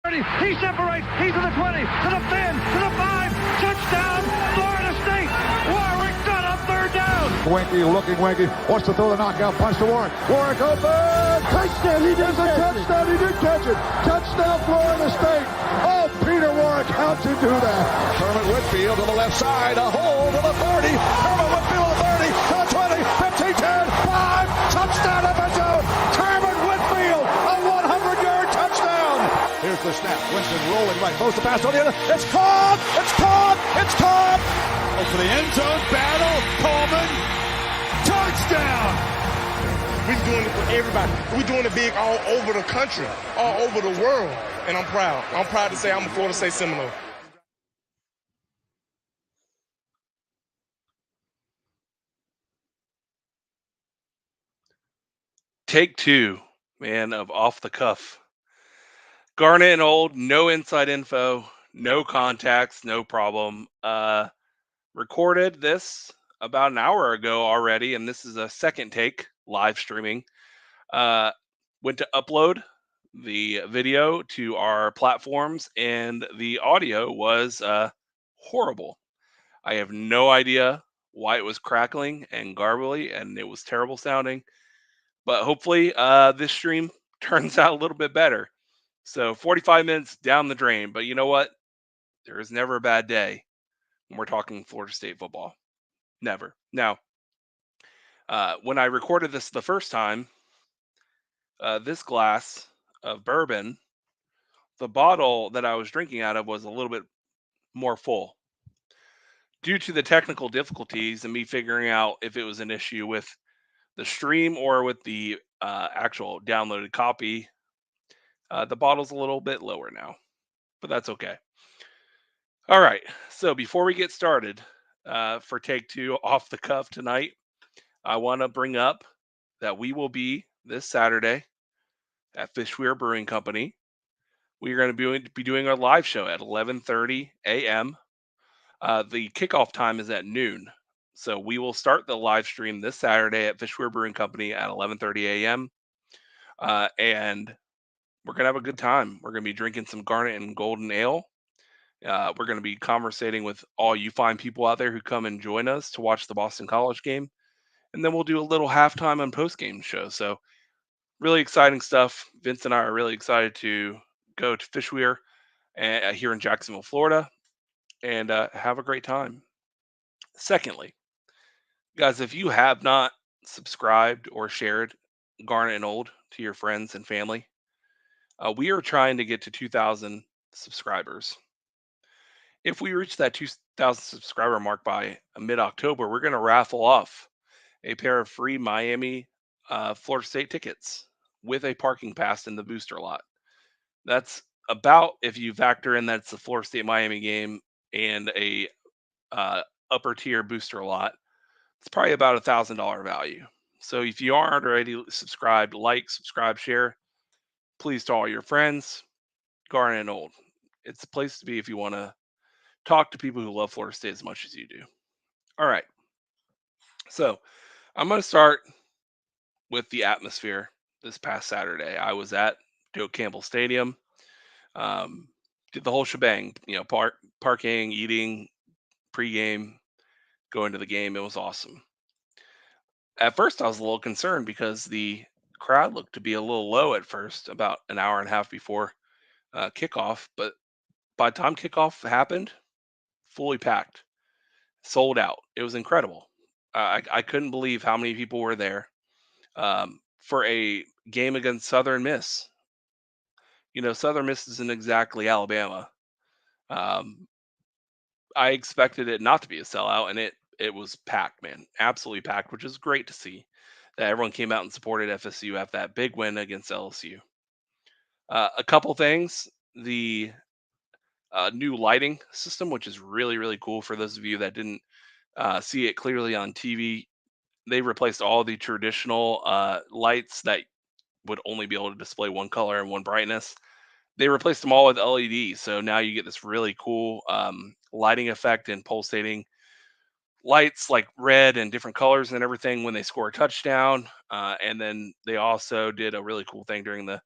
He separates. He's to the 20, to the 10, to the 5. Touchdown, Florida State. Warwick got up third down. Winky looking Winky. Wants to throw the knockout punch to Warwick. Warwick open. Touchdown. He does a touchdown. He did catch it. Touchdown, Florida State. Oh, Peter Warwick, how'd you do that? Kermit Whitfield to the left side. A hole to the 30. Kermit Whitfield to the 30, to the 20, 15, 10, 5. Touchdown up the zone. Kermit Whitfield, a 100-yard touchdown. Here's the snap. Winston rolling right. Throws the pass On the other. It's caught. It's caught. It's caught. For the end zone battle. Coleman. Touchdown. We're doing it for everybody. We're doing it big all over the country, all over the world. And I'm proud. I'm proud to say I'm a Florida State Seminole. Take two, man, of off the cuff. Garnet and Old, no inside info, no contacts, no problem. Recorded this about an hour ago already, and this is a second take, live streaming. Went to upload the video to our platforms, and the audio was horrible. I have no idea why it was crackling and garbly, and it was terrible sounding. But hopefully this stream turns out a little bit better. So 45 minutes down the drain. But you know what? There is never a bad day when we're talking Florida State football. Never. Now, when I recorded this the first time, this glass of bourbon, the bottle that I was drinking out of was a little bit more full. Due to the technical difficulties and me figuring out if it was an issue with the stream or with the actual downloaded copy, the bottle's a little bit lower now, but that's okay. All right, so before we get started for take two off the cuff tonight, I want to bring up that we will be this Saturday at Fishweir Brewing Company. We are going to be doing our live show at 11:30 a.m. The kickoff time is at noon. So we will start the live stream this Saturday at Fishweir Brewing Company at 11:30 a.m. And we're going to have a good time. We're going to be drinking some Garnet and Golden Ale. We're going to be conversating with all you fine people out there who come and join us to watch the Boston College game. And then we'll do a little halftime and post-game show. So really exciting stuff. Vince and I are really excited to go to Fishweir here in Jacksonville, Florida, and have a great time. Secondly, guys, if you have not subscribed or shared Garnet and Old to your friends and family, we are trying to get to 2,000 subscribers. If we reach that 2,000 subscriber mark by mid-October, we're going to raffle off a pair of free Miami Florida State tickets with a parking pass in the booster lot. That's about, if you factor in that's the Florida State Miami game and a upper tier booster lot, it's probably about $1,000 value. So if you aren't already subscribed, like, subscribe, share, please to all your friends. Garnet and Old, it's the place to be if you want to talk to people who love Florida State as much as you do. All right. So I'm going to start with the atmosphere this past Saturday. I was at Doak Campbell Stadium. Did the whole shebang, parking, eating, pregame, going to the game. It was awesome. At first, I was a little concerned because the crowd looked to be a little low at first, about an hour and a half before kickoff. But by the time kickoff happened, fully packed, sold out. It was incredible. I couldn't believe how many people were there for a game against Southern Miss. Southern Miss isn't exactly Alabama. I expected it not to be a sellout, and it was packed, man. Absolutely packed, which is great to see that everyone came out and supported FSU after that big win against LSU. A couple things. The new lighting system, which is really, really cool for those of you that didn't see it clearly on TV. They replaced all the traditional lights that would only be able to display one color and one brightness. They replaced them all with LEDs. So now you get this really cool lighting effect and pulsating lights like red and different colors and everything when they score a touchdown. And then they also did a really cool thing during the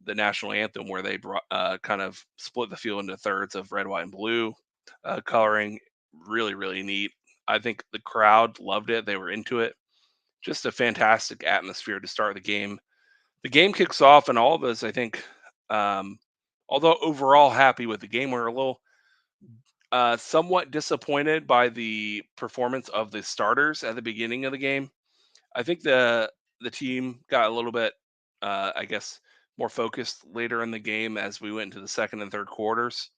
the national anthem where they brought kind of split the field into thirds of red, white, and blue coloring. Really, really neat. I think the crowd loved it. They were into it. Just a fantastic atmosphere to start the game. The game kicks off, and all of us, I think, um, although overall happy with the game, we're a little somewhat disappointed by the performance of the starters at the beginning of the game. I think the team got a little bit, I guess, more focused later in the game as we went into the second and third quarters.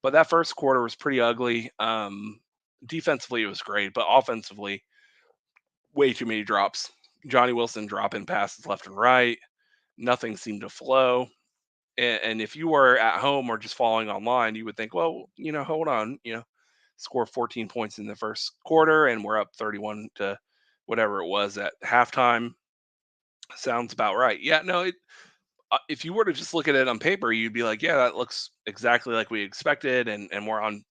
But that first quarter was pretty ugly. Defensively, it was great, but offensively, way too many drops. Johnny Wilson dropping passes left and right. Nothing seemed to flow. And if you were at home or just following online, you would think, well, hold on, score 14 points in the first quarter and we're up 31 to whatever it was at halftime. Sounds about right. Yeah, no, if you were to just look at it on paper, you'd be like, yeah, that looks exactly like we expected, and we're on.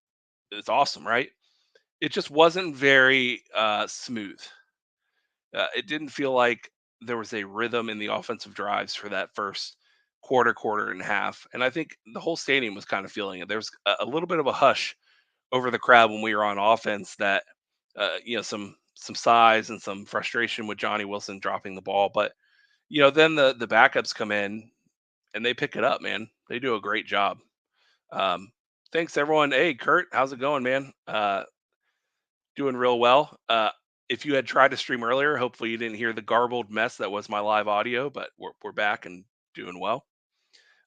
It's awesome, right? It just wasn't very smooth. It didn't feel like there was a rhythm in the offensive drives for that first quarter, quarter and a half. And I think the whole stadium was kind of feeling it. There was a little bit of a hush over the crowd when we were on offense. That some sighs and some frustration with Johnny Wilson dropping the ball, but then the backups come in and they pick it up, man. They do a great job. Um, Thanks everyone. Hey, Kurt, how's it going, man? Doing real well. If you had tried to stream earlier, hopefully you didn't hear the garbled mess that was my live audio, but we're back and doing well.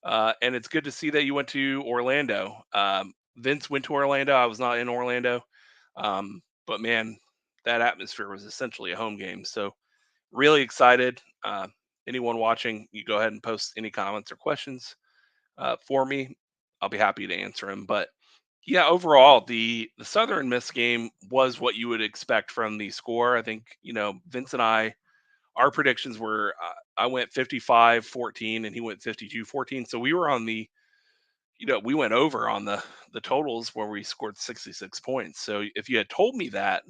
And it's good to see that you went to Orlando. Vince went to Orlando. I was not in Orlando, but man, that atmosphere was essentially a home game. So really excited. Anyone watching, you go ahead and post any comments or questions for me. I'll be happy to answer them. But yeah, overall, the Southern Miss game was what you would expect from the score. I think Vince and our predictions were I went 55-14 and he went 52-14. So we were on the we went over on the totals where we scored 66 points. So if you had told me that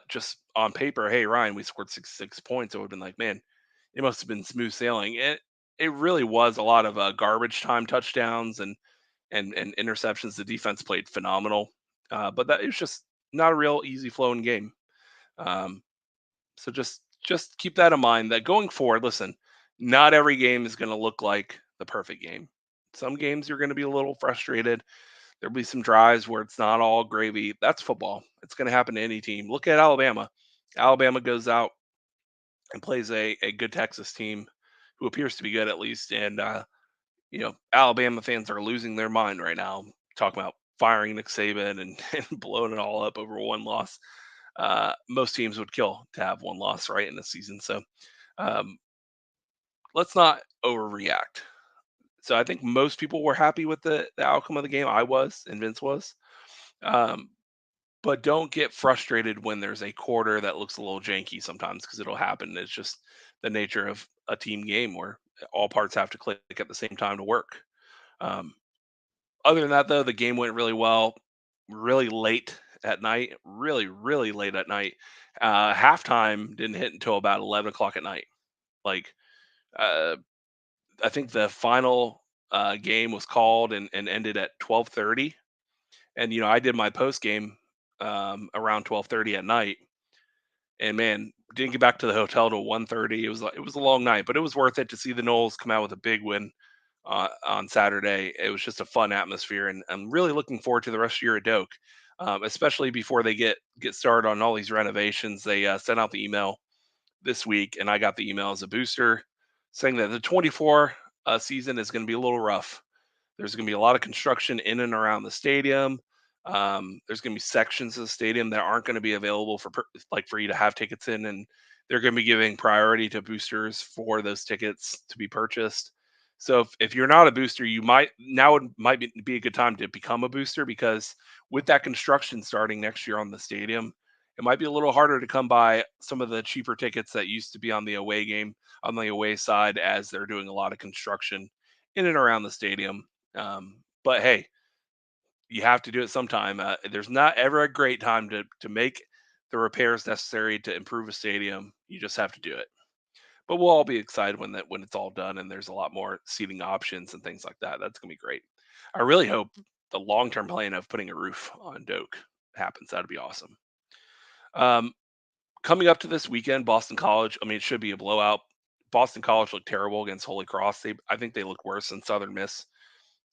just on paper, hey Ryan, we scored 66 points, I would have been like, man, it must have been smooth sailing. It really was a lot of garbage time touchdowns and interceptions. The defense played phenomenal, but that is just not a real easy flowing game. Um, so just keep that in mind. That going forward, listen, not every game is going to look like the perfect game. Some games you're going to be a little frustrated. There'll be some drives where it's not all gravy. That's football. It's going to happen to any team. Look at Alabama. Alabama goes out and plays a good Texas team who appears to be good at least. And, Alabama fans are losing their mind right now, talking about firing Nick Saban and, and blowing it all up over one loss. Most teams would kill to have one loss right in the season. So um, let's not overreact. So I think most people were happy with the outcome of the game. I was, and Vince was. Um, but don't get frustrated when there's a quarter that looks a little janky sometimes because it'll happen. It's just the nature of a team game where all parts have to click at the same time to work. Um, Other than that, though, the game went really well, really late at night, really, really late at night. Halftime didn't hit until about 11 o'clock at night. Like, uh, I think the final game was called and ended at 12:30. And, I did my post game around 12:30 at night. And man, didn't get back to the hotel till 1:30. It was a long night, but it was worth it to see the Knowles come out with a big win on Saturday. It was just a fun atmosphere, and I'm really looking forward to the rest of your Doak, especially before they get started on all these renovations. They sent out the email this week, and I got the email as a booster saying that the 24 season is going to be a little rough. There's going to be a lot of construction in and around the stadium. There's going to be sections of the stadium that aren't going to be available for you to have tickets in, and they're going to be giving priority to boosters for those tickets to be purchased. So if you're not a booster, you might be a good time to become a booster, because with that construction starting next year on the stadium, it might be a little harder to come by some of the cheaper tickets that used to be on the away side, as they're doing a lot of construction in and around the stadium. But hey, you have to do it sometime. There's not ever a great time to make the repairs necessary to improve a stadium. You just have to do it. But we'll all be excited when it's all done and there's a lot more seating options and things like that. That's gonna be great. I really hope the long term plan of putting a roof on Doak happens. That'd be awesome. Um, Coming up to this weekend, Boston College. I mean, it should be a blowout. Boston College looked terrible against Holy Cross. I think they look worse than Southern Miss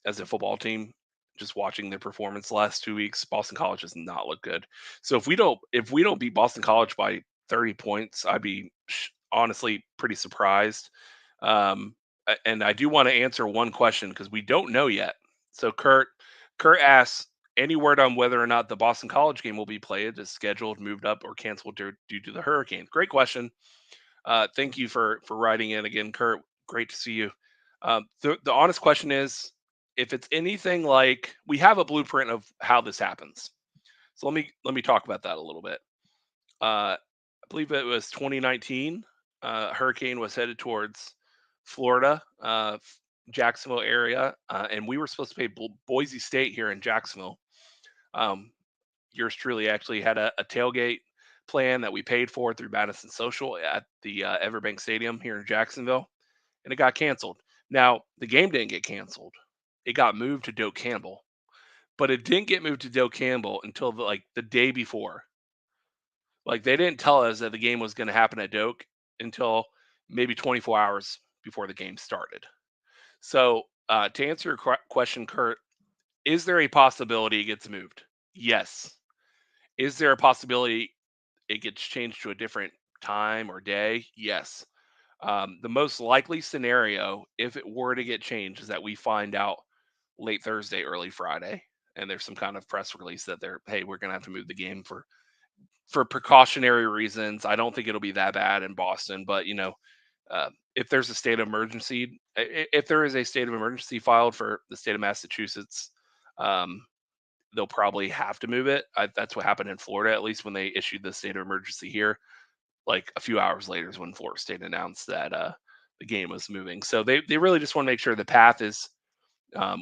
as a football team. Just watching their performance the last 2 weeks, Boston College does not look good. So if we don't beat Boston College by 30 points, I'd be honestly pretty surprised. And I do want to answer one question because we don't know yet. So Kurt asks, any word on whether or not the Boston College game will be played, is scheduled, moved up, or canceled due to the hurricane? Great question. Thank you for writing in again, Kurt. Great to see you. The honest question is, if it's anything like, we have a blueprint of how this happens. So let me talk about that a little bit. I believe it was 2019. Hurricane was headed towards Florida, Jacksonville area, and we were supposed to play Boise State here in Jacksonville. Um, Yours truly actually had a tailgate plan that we paid for through Madison Social at the Everbank Stadium here in Jacksonville, and it got canceled. Now the game didn't get canceled; it got moved to Doak Campbell, but it didn't get moved to Doak Campbell until the day before. Like, they didn't tell us that the game was going to happen at Doak until maybe 24 hours before the game started. So, to answer your question, Kurt, is there a possibility it gets moved? Yes. Is there a possibility it gets changed to a different time or day? Yes. The most likely scenario, if it were to get changed, is that we find out late Thursday, early Friday, and there's some kind of press release that hey, we're going to have to move the game for precautionary reasons. I don't think it'll be that bad in Boston, but if there's a state of emergency, if there is a state of emergency filed for the state of Massachusetts, um, they'll probably have to move it. That's what happened in Florida, at least when they issued the state of emergency here. Like a few hours later is when Florida State announced that the game was moving. So they really just want to make sure the path is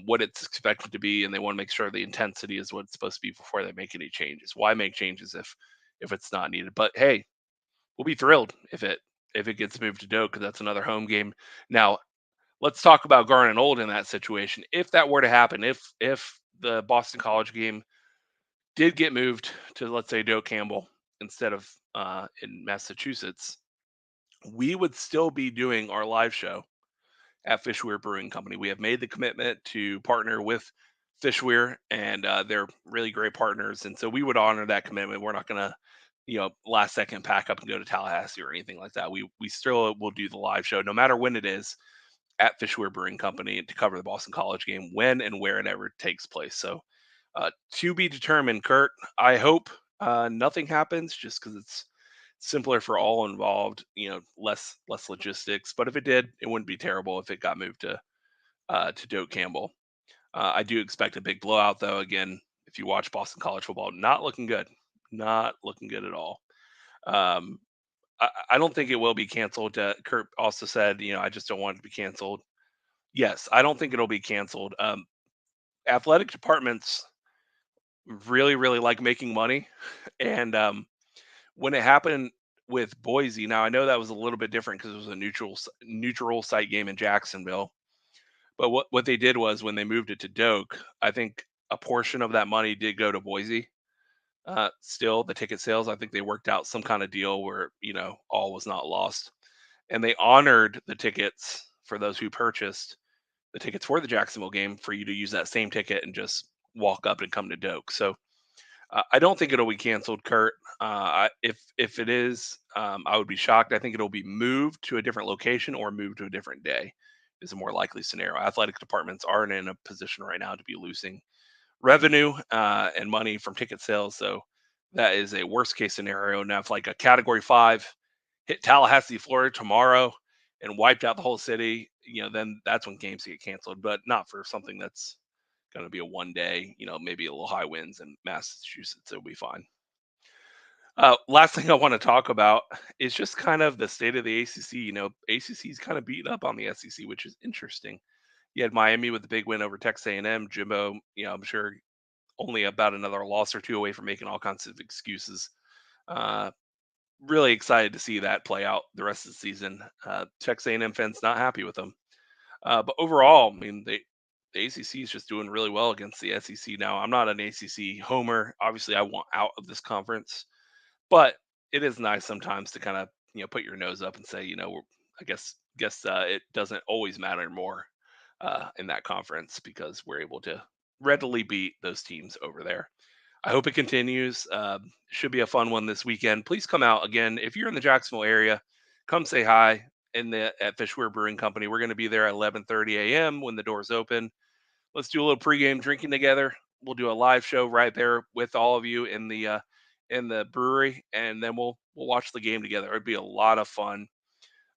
what it's expected to be, and they want to make sure the intensity is what it's supposed to be before they make any changes. Why make changes if it's not needed? But hey, we'll be thrilled if it gets moved to Doak because that's another home game. Now let's talk about Garnet and Old in that situation. If that were to happen, if the Boston College game did get moved to, let's say, Doak Campbell instead of in Massachusetts, we would still be doing our live show at Fishweir Brewing Company. We have made the commitment to partner with Fishweir, and they're really great partners. And so we would honor that commitment. We're not going to, last second pack up and go to Tallahassee or anything like that. We still will do the live show, no matter when it is, at Fishweir Brewing Company to cover the Boston College game when and wherever it takes place. So to be determined, Kurt. I hope nothing happens, just because it's simpler for all involved. Less logistics. But if it did, it wouldn't be terrible if it got moved to Doak Campbell. I do expect a big blowout, though. Again, if you watch Boston College football, not looking good at all. Um, I don't think it will be canceled. Kurt also said, I just don't want it to be canceled. Yes, I don't think it'll be canceled. Athletic departments really, really like making money, and when it happened with Boise, now I know that was a little bit different because it was a neutral site game in Jacksonville. But what they did was, when they moved it to Doak, I think a portion of that money did go to Boise. Still, the ticket sales, I think they worked out some kind of deal where all was not lost, and they honored the tickets for those who purchased the tickets for the Jacksonville game for you to use that same ticket and just walk up and come to Doak. So I don't think it'll be canceled, Kurt. If it is, I would be shocked. I think it'll be moved to a different location or moved to a different day. Is a more likely scenario. Athletic departments aren't in a position right now to be losing revenue and money from ticket sales, so that is a worst case scenario. Now, if like a Category 5 hit Tallahassee, Florida tomorrow and wiped out the whole city, then that's when games get canceled. But not for something that's going to be a one day, maybe a little high winds in Massachusetts. It'll be fine. Last thing I want to talk about is just kind of the state of the ACC. ACC is kind of beaten up on the SEC, which is interesting. You had Miami with the big win over Texas A&M. Jimbo, I'm sure only about another loss or two away from making all kinds of excuses. Uh, really excited to see that play out the rest of the season. Texas A&M fans not happy with them, but overall, I mean, the ACC is just doing really well against the SEC now. I'm not an ACC homer. Obviously, I want out of this conference, but it is nice sometimes to kind of put your nose up and say, I guess it doesn't always matter more in that conference because we're able to readily beat those teams over there. I hope it continues. Should be a fun one this weekend. Please come out again if you're in the Jacksonville area. Come say hi at Fishweir Brewing Company. We're going to be there at 11:30 a.m. when the doors open. Let's do a little pregame drinking together. We'll do a live show right there with all of you in the brewery, and then we'll watch the game together. It'd be a lot of fun.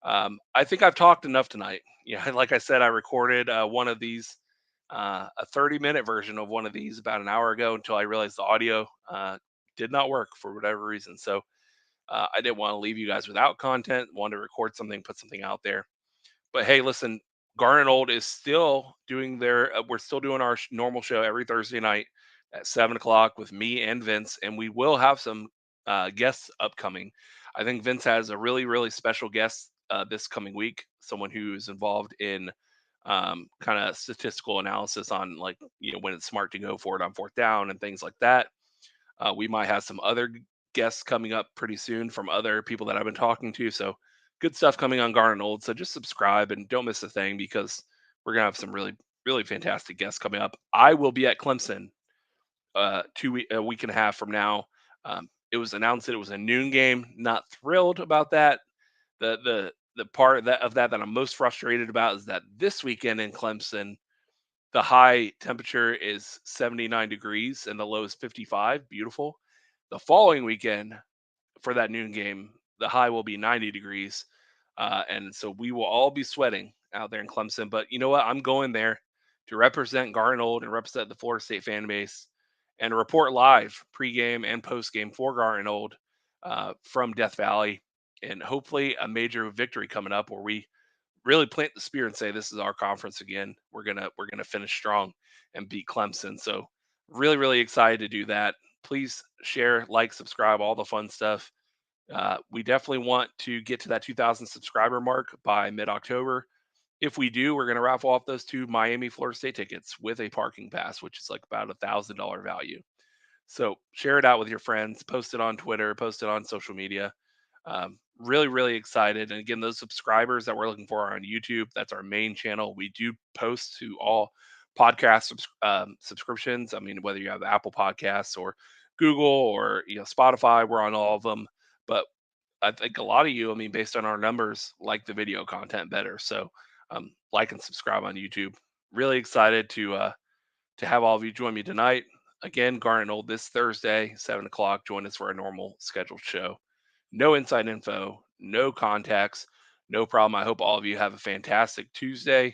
I think I've talked enough tonight. Yeah, like I said, I recorded one of these, a 30-minute version of one of these about an hour ago until I realized the audio did not work for whatever reason. So I didn't want to leave you guys without content. Wanted to record something, put something out there. But hey, listen, Garnet Old is still doing their. We're still doing our normal show every Thursday night at 7 o'clock with me and Vince, and we will have some guests upcoming. I think Vince has a really, really special guest this coming week. Someone who's involved in kind of statistical analysis on like when it's smart to go for it on fourth down and things like that. We might have some other guests coming up pretty soon from other people that I've been talking to. So good stuff coming on Garnet Old. So just subscribe and don't miss a thing because we're gonna have some really, really fantastic guests coming up. I will be at Clemson a week and a half from now. It was announced that it was a noon game. Not thrilled about that. The part of that I'm most frustrated about is that this weekend in Clemson, the high temperature is 79 degrees and the low is 55. Beautiful. The following weekend for that noon game, the high will be 90 degrees. And so we will all be sweating out there in Clemson. But you know what? I'm going there to represent Garnet Old and represent the Florida State fan base and report live pregame and postgame for Garnet Old from Death Valley. And hopefully a major victory coming up where we really plant the spear and say this is our conference again. We're gonna finish strong and beat Clemson. So really, really excited to do that. Please share, like, subscribe, all the fun stuff. We definitely want to get to that 2,000 subscriber mark by mid-October. If we do, we're going to raffle off those two Miami Florida State tickets with a parking pass, which is like about $1,000 value. So share it out with your friends, post it on Twitter, post it on social media. Really, really excited. And again, those subscribers that we're looking for are on YouTube. That's our main channel. We do post to all podcast subscriptions. I mean, whether you have Apple Podcasts or Google or Spotify, we're on all of them. But I think a lot of you, I mean, based on our numbers, like the video content better. So like and subscribe on YouTube. Really excited to have all of you join me tonight. Again, Garnet Old this Thursday, 7 o'clock. Join us for a normal scheduled show. No inside info, no contacts, no problem. I hope all of you have a fantastic Tuesday.